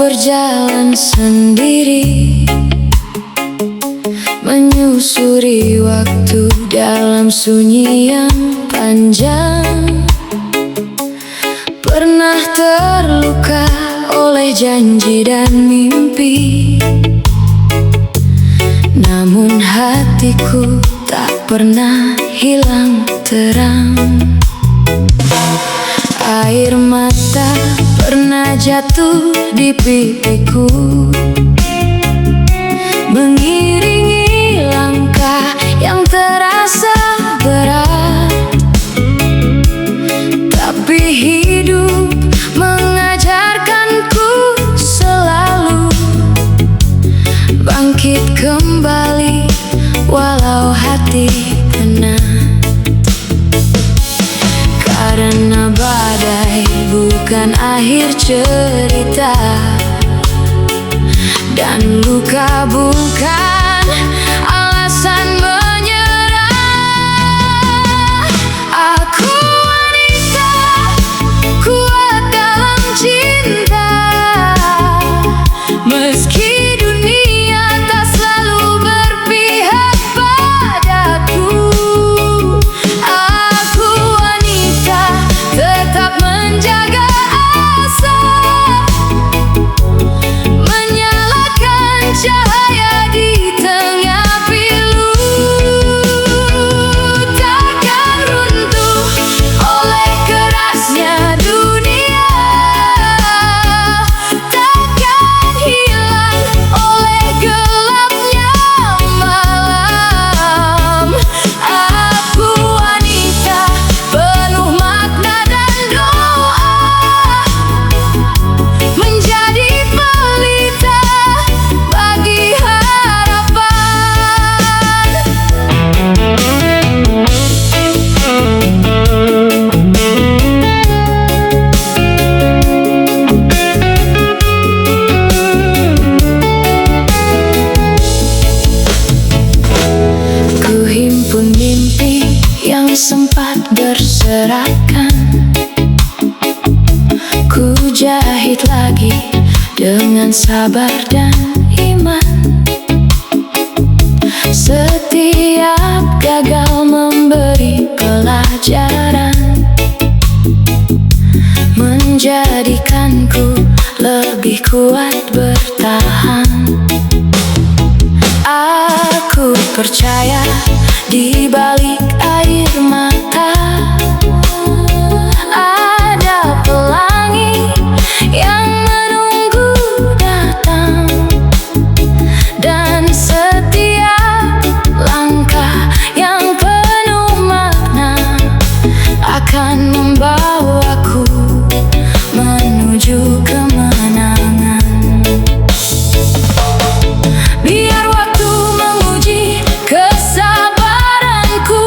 berjalan sendiri, menyusuri waktu dalam sunyi yang panjang. Pernah terluka oleh janji dan mimpi, namun hatiku tak pernah hilang terang. Air mata pernah jatuh di pipiku, mengiringi langkah yang terasa berat. Tapi hidup mengajarkanku selalu bangkit kembali walau hati penat. Karena badai bukan akhir cerita, dan luka bukan alasan menyerah. Aku wanita kuat dalam cinta, meski dunia tak selalu berpihak padaku. Aku wanita tetap menjaga asa, menyalakan cahaya di tengah pilu. Takkan runtuh oleh kerasnya dunia, takkan hilang oleh gelapnya malam. Aku wanita penuh makna dan doa, menjadi pelita bagi harapan. Ku himpun mimpi yang sempat berserakan, ku jahit lagi dengan sabar dan iman. Setiap gagal memberi pelajaran, menjadikanku lebih kuat bertahan. Aku percaya di balik air mata ada pelangi yang menunggu datang, dan setiap langkah yang penuh makna akan membawaku menuju kemenangan. Biar waktu menguji kesabaranku,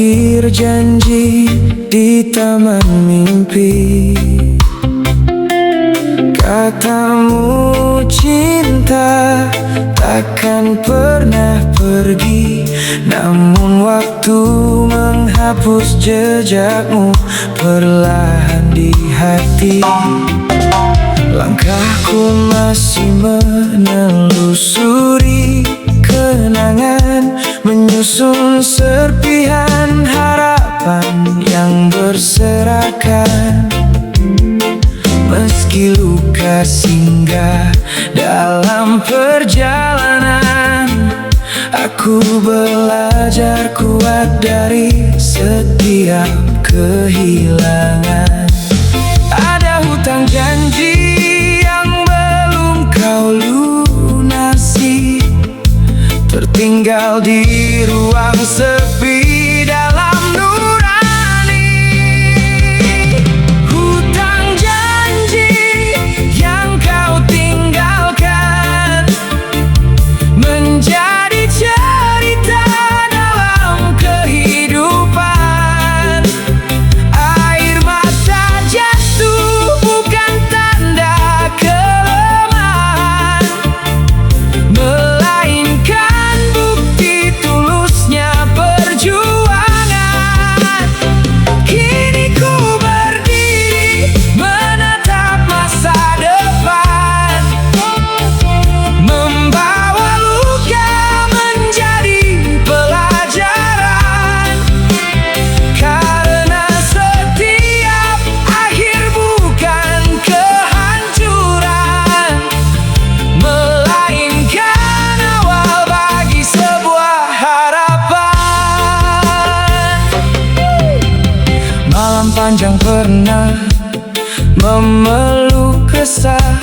Ukir janji di taman mimpi. Katamu cinta takkan pernah pergi, namun waktu menghapus jejakmu perlahan di hati. Langkahku masih menelusuri kenangan, menyusun serpihan harapan yang berserakan. Meski luka singgah dalam perjalanan, aku belajar kuat dari setiap kehilangan. Ada hutang janji yang belum kau lunasi, tertinggal di ruang sepi dalam nurani. Hutang janji yang kau tinggalkan menjadi cerita dalam kehidupan. Air mata jatuh bukan tanda kelemahan, melainkan bukti tulusnya perjuangan. Kini ku berdiri menatap masa depan, membawa luka menjadi pelajaran. Karena setiap akhir bukan kehancuran, melainkan awal bagi sebuah harapan. Malam panjang pernah memeluk resah,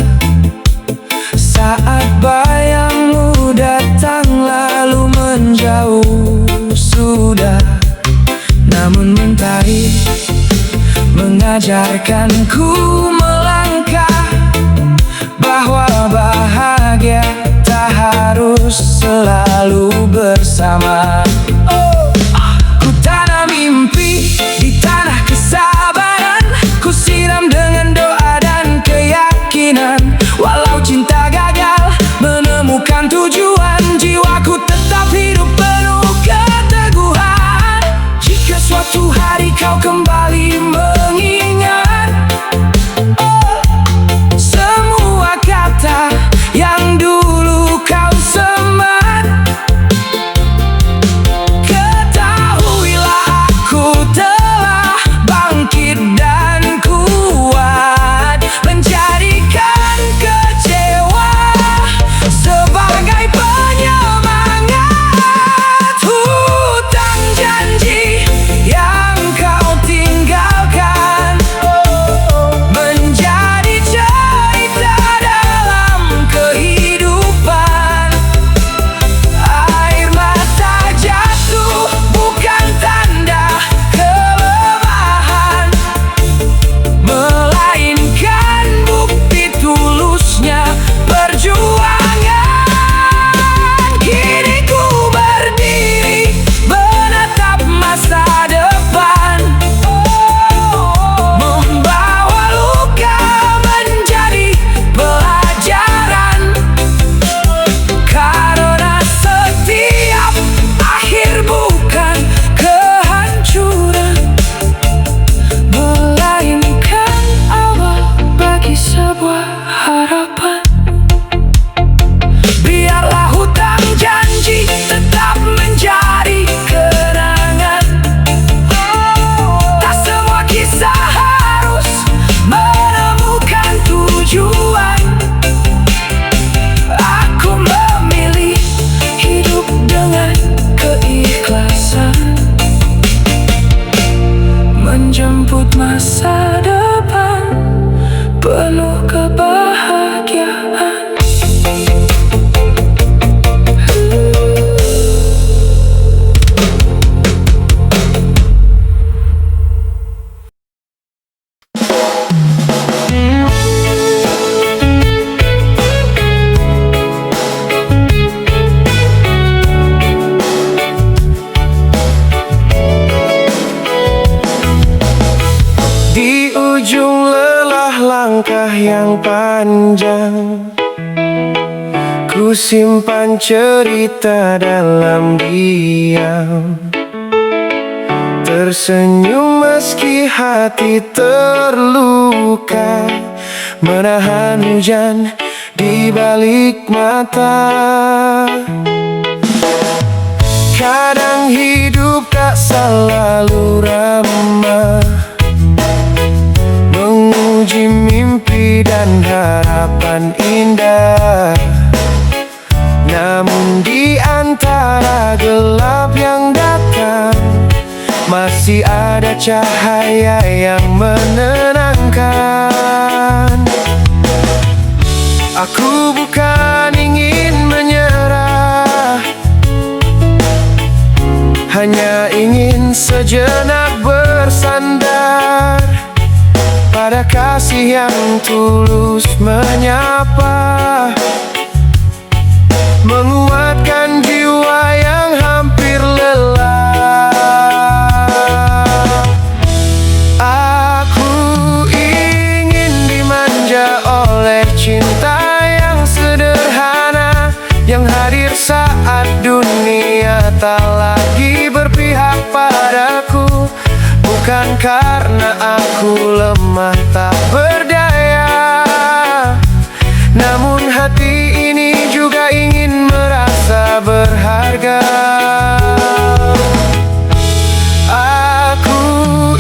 saat bayangmu datang lalu menjauh sudah. Namun mentari mengajarkanku melangkah, bahwa bahagia tak harus selalu bersama. Ku tanam mimpi di tanah kesabaran, ku siram dengan doa dan keyakinan. Walau cinta gagal menemukan tujuan, jiwaku tetap hidup penuh keteguhan. Jika suatu hari kau kembali mengingat semua kata yang dulu kau semat, ketahuilah aku telah bangkit panjang, ku simpan cerita dalam diam, tersenyum meski hati terluka, menahan hujan di balik mata. Kadang hidup tak selalu ramah, menguji mimpi dan harapan indah. Namun di antara gelap yang datang, masih ada cahaya yang menenangkan. Aku bukan ingin menyerah, hanya ingin sejenak bersandar pada kasih yang tulus menyapa, menguatkan jiwa yang hampir lelah. Aku ingin dimanja oleh cinta yang sederhana, yang hadir saat dunia tak lagi berpihak padaku. Bukan karena aku lemah tak berdaya, namun hati ini juga ingin merasa berharga. Aku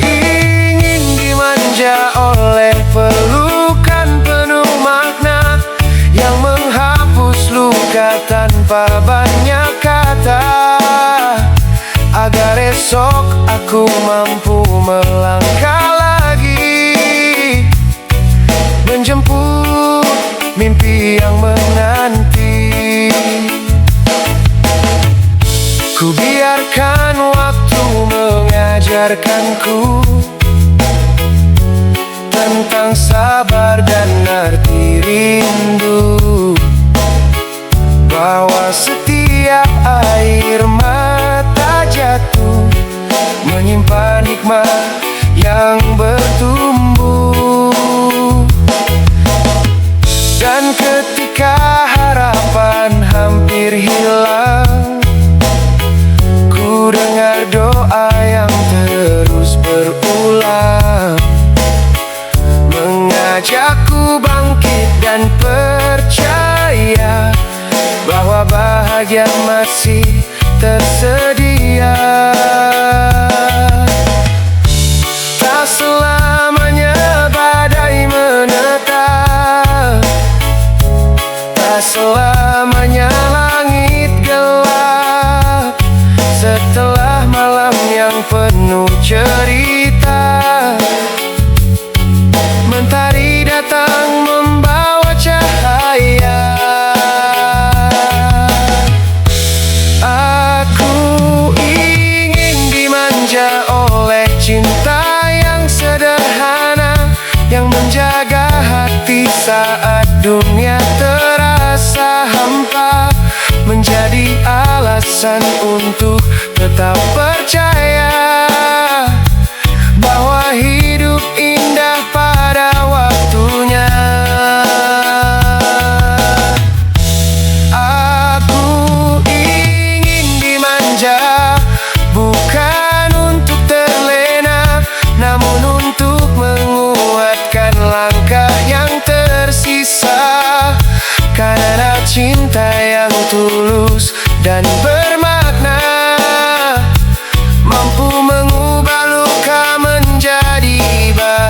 ingin dimanja oleh pelukan penuh makna, yang menghapus luka tanpa banyak kata, agar esok aku mampu melangkah lagi, menjemput mimpi yang menanti. Ku biarkan waktu mengajarkanku tentang sabar dan arti rindu, bahwa setiap air mata jatuh menyimpan hikmah yang bertumbuh. Dan ketika harapan hampir hilang, ku dengar doa yang terus berulang, mengajakku bangkit dan percaya bahwa bahagia masih tersedia. Tak selamanya badai menetap, tak selamanya langit gelap. Setelah malam yang penuh cerita, mentari datang membawa cahaya. Aku ingin dimanja oleh cinta yang sederhana, yang menjaga hati saat dunia terasa hampa, menjadi alasan untuk tetap percaya bahwa hidup indah pada waktunya. Aku ingin dimanja, bukan untuk terlena, namun untuk menguatkan langkah yang tersisa. Karena cinta yang tulus dan bermakna mampu mengubah luka menjadi bahagia.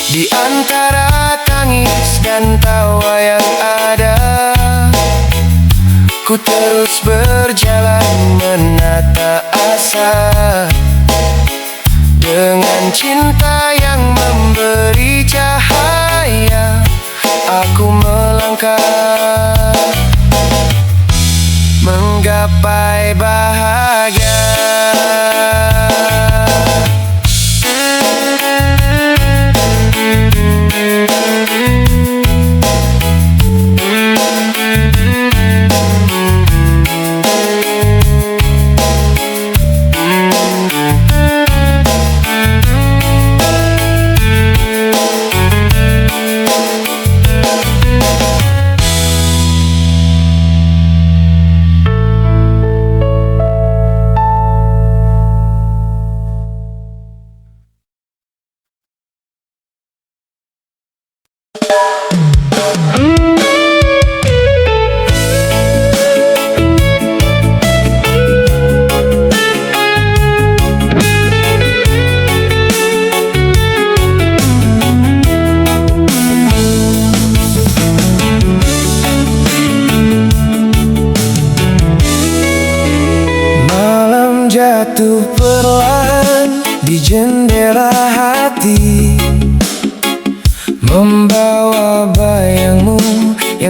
Di antara tangis dan tawa yang ada, ku terus berjalan menata asa, dengan cinta yang memberi cahaya. Aku melangkah menggapai bahagia.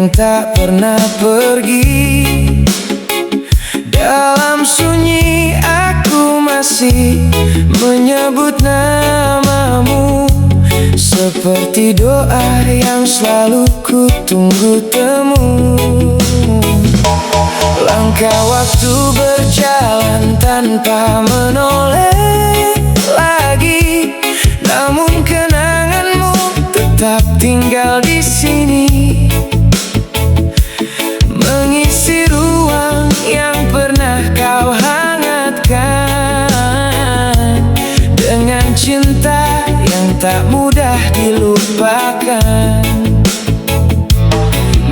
yang tak pernah pergi. Dalam sunyi aku masih menyebut namamu, seperti doa yang selalu ku tunggu temu. Langkah waktu berjalan tanpa menoleh lagi, namun kenanganmu tetap tinggal di sini, mengisi ruang yang pernah kau hangatkan dengan cinta yang tak mudah dilupakan.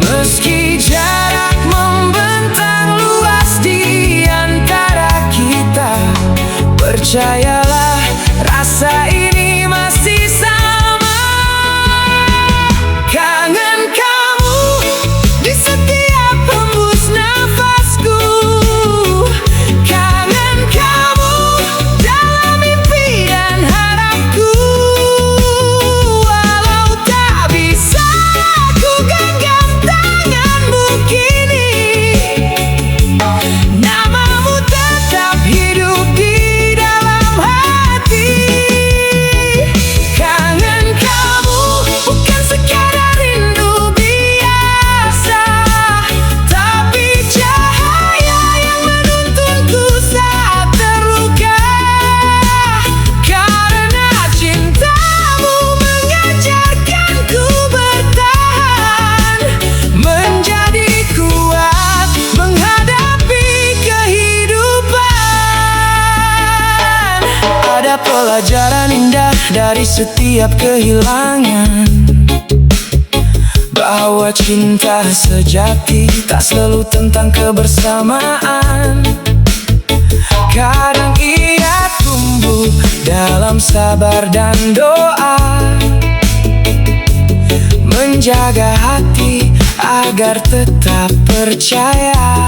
Meski jarak membentang luas di antara kita, percayalah rasa ini masih sama. Kangen kamu di setiap hembus nafasku, kangen kamu dalam mimpi dan harapku. Walau tak bisa ku genggam tanganmu kini, namamu tetap hidup di dalam hati. Kangen kamu bukan sekadar rindu biasa, tapi cahaya yang menuntunku saat terluka. Karena cintamu mengajarkanku bertahan, menjadi kuat menghadapi kehidupan. Ada pelajaran indah dari setiap kehilangan, bahwa cinta sejati tak selalu tentang kebersamaan. Kadang ia tumbuh dalam sabar dan doa, menjaga hati agar tetap percaya.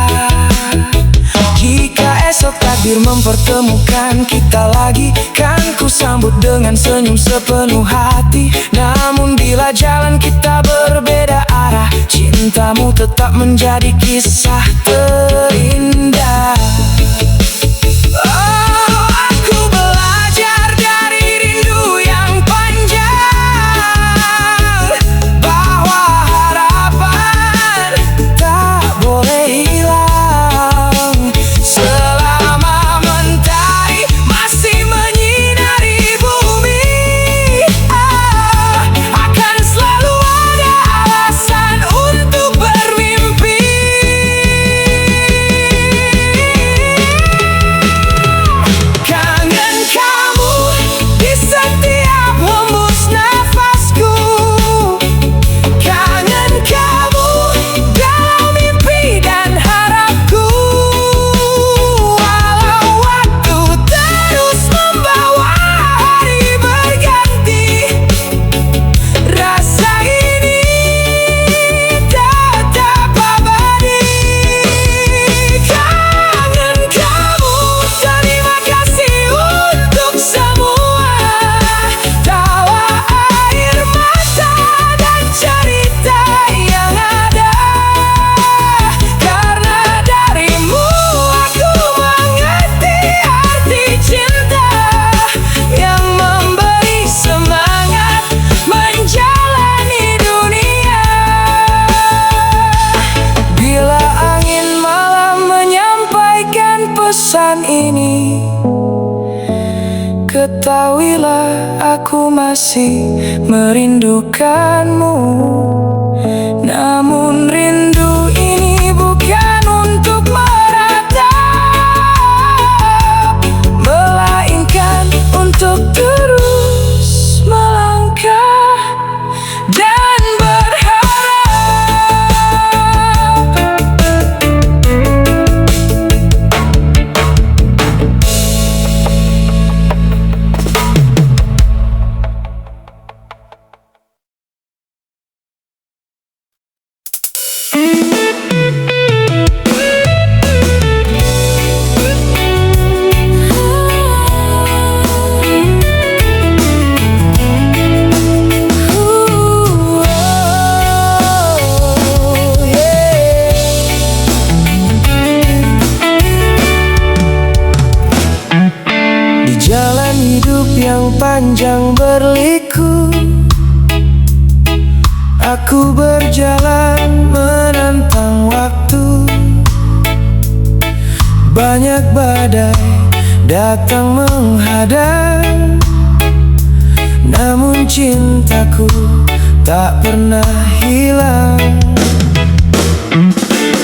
Jika esok takdir mempertemukan kita lagi, kan ku sambut dengan senyum sepenuh hati. Namun bila jalan kita berbeda arah, cintamu tetap menjadi kisah terindah. Oh, aku belajar dari rindu yang panjang, bahwa harapan tak boleh hilang. Selama mentari masih menyinari bumi, akan selalu ada alasan untuk bermimpi. Kangen kamu di setiap hembus nafasku, kangen kamu dalam mimpi dan harapku. Walau waktu terus membawa hari berganti, rasa ini tetap abadi. Kangen kamu, terima kasih untuk semua tawa air mata dan cerita yang ada. Karena darimu aku mengerti arti cinta, yang memberi semangat menjalani dunia. Bila angin malam menyampaikan pesan ini, ketahuilah aku masih merindukanmu. Namun rindu ini bukan untuk meratap, melainkan untuk terus melangkah dan badai datang menghadang, namun cintaku tak pernah hilang.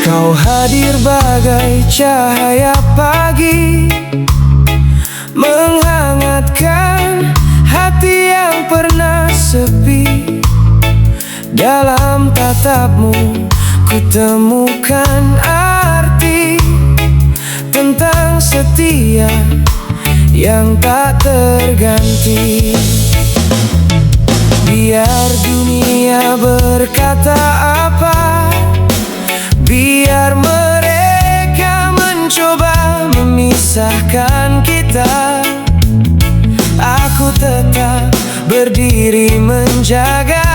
Kau hadir bagai cahaya pagi, menghangatkan hati yang pernah sepi. Dalam tatapmu ku temukan arti tentang setia yang tak terganti. Biar dunia berkata apa, biar mereka mencoba memisahkan kita, aku tetap berdiri menjaga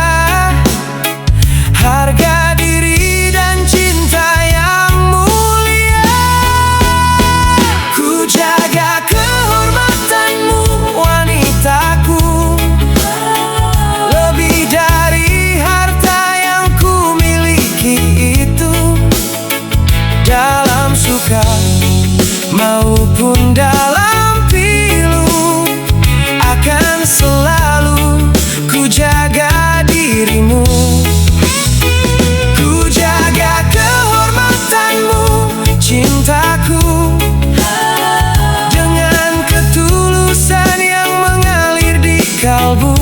harga diri dan cinta yang mulia. Ku jaga kehormatanmu, wanitaku, lebih dari harta yang ku miliki itu. Dalam suka maupun dalam pilu, akan selalu ku jaga dirimu. Ku jaga kehormatanmu, cintaku, dengan ketulusan yang mengalir di kalbu.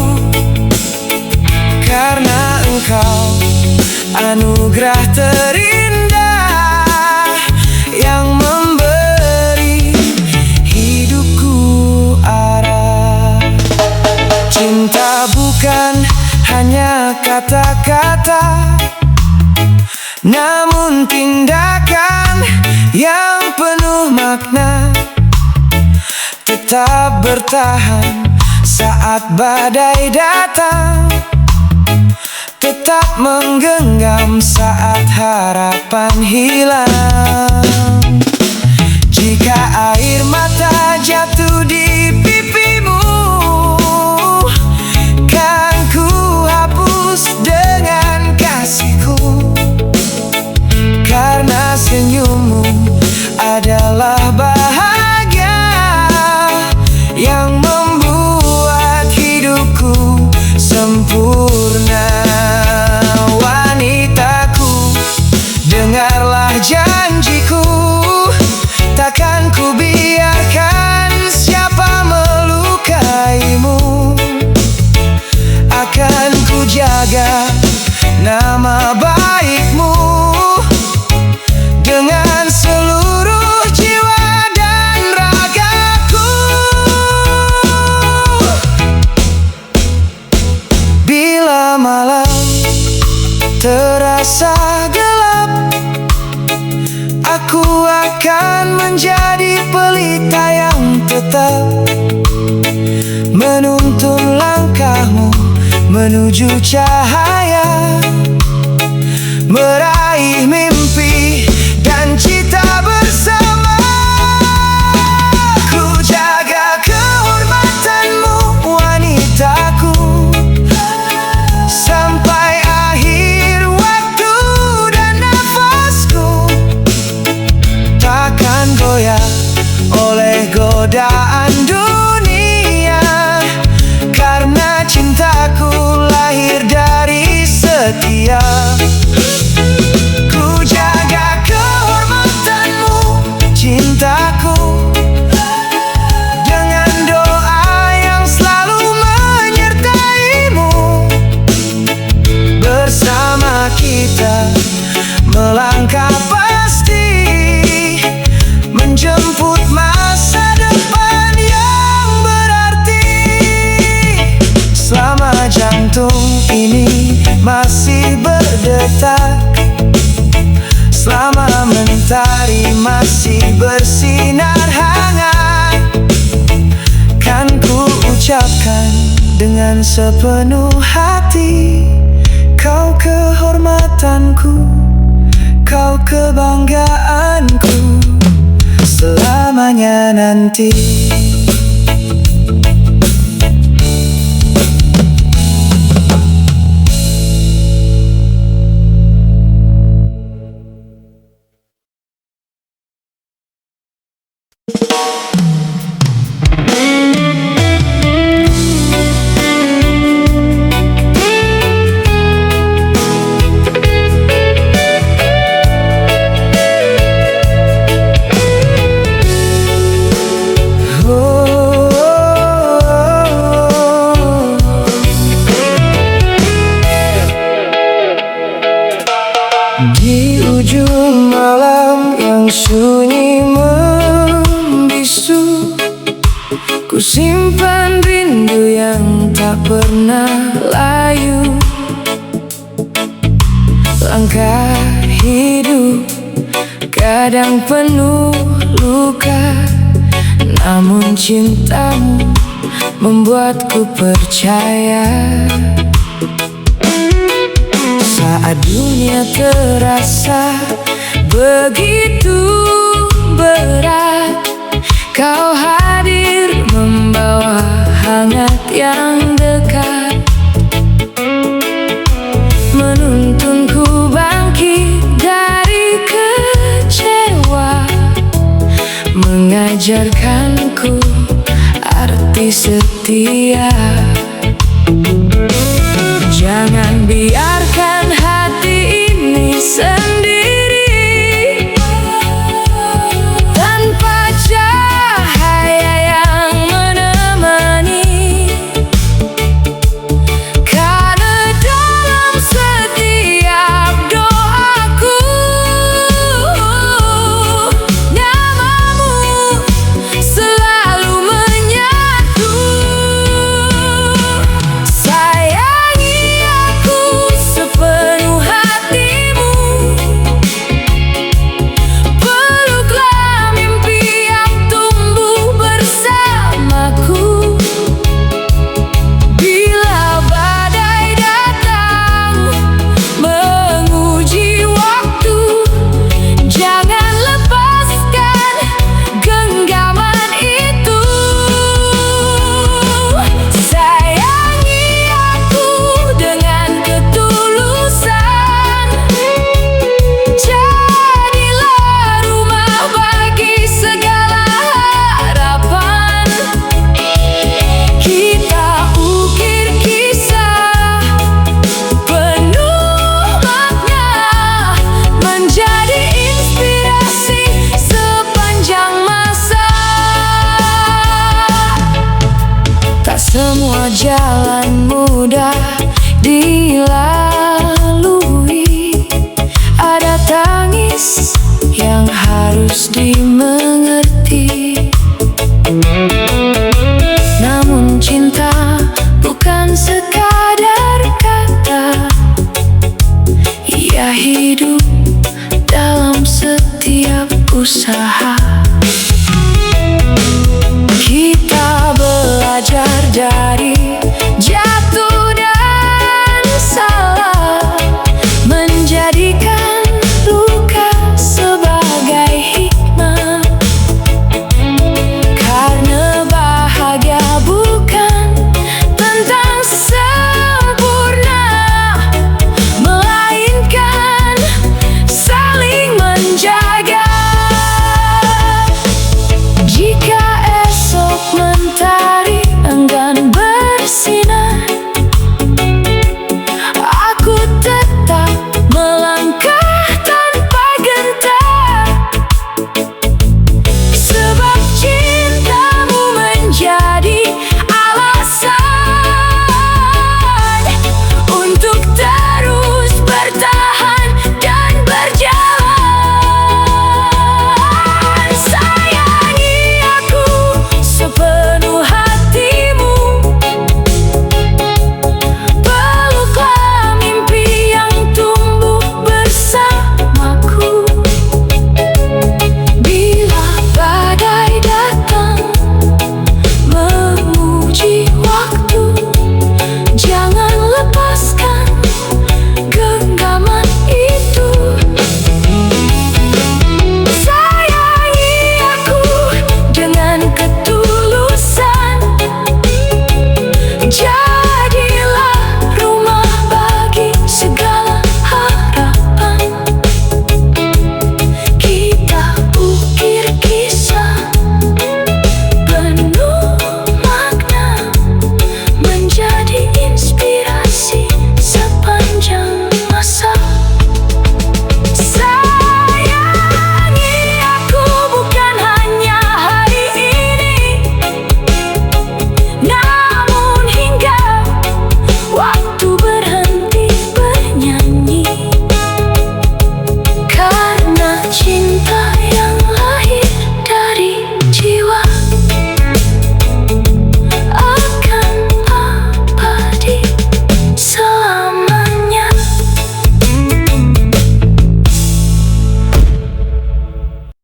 Karena engkau anugerah terindah yang memberi hidupku arah. Cinta bukan hanya kata-kata, namun tindakan yang penuh makna. Tetap bertahan saat badai datang, tetap menggenggam saat harapan hilang. Jika air mata jatuh di pipimu, kan ku hapus dengan kasihku. Karena senyummu adalah bahagia yang membuat hidupku sempurna. Wanitaku, dengarlah janjiku, takkan ku biarkan siapa melukaimu. Akan ku jaga nama baikmu dengan seluruh jiwa dan ragaku. Bila malam terasa gelap, aku akan menjadi pelita yang tetap menuntun langkahmu menuju cahaya, meraih mimpi dan cita bersama. Ku jaga kehormatanmu, wanitaku, sampai akhir waktu dan nafasku. Takkan goyah oleh godaan dunia, karena cintaku lahir dari setia. Ku jaga kehormatanmu, cintaku, dengan doa yang selalu menyertaimu. Bersama kita melangkah pasti, menjemput masa depan yang berarti. Selama jantung ini masih berdetak, selama mentari masih bersinar hangat, kan ku ucapkan dengan sepenuh hati, kau kehormatanku, kau kebanggaanku selamanya nanti. Di ujung malam yang sunyi membisu, ku simpan rindu yang tak pernah layu. Langkah hidup kadang penuh luka, namun cintamu membuatku percaya. Saat dunia terasa begitu berat, kau hadir membawa hangat yang dekat, menuntunku bangkit dari kecewa, mengajarkanku arti setia. Jangan biarkan hati ini sendiri tanpa cahaya yang menemani, karena dalam setiap doaku namamu selalu menyatu. Sayangi aku sepenuh hatimu, peluklah mimpi yang tumbuh bersamaku. Bila badai datang menguji waktu, jangan lepaskan genggaman itu. Sayangi aku dengan ketulusan, jadilah rumah bagi segala harapan. Kita ukir kisah penuh makna, menjadi inspirasi sepanjang masa. Tak semua jalan mudah dilalui, ada tangis yang harus dimengerti. Namun cinta bukan sekadar kata, ia hidup dalam setiap usaha.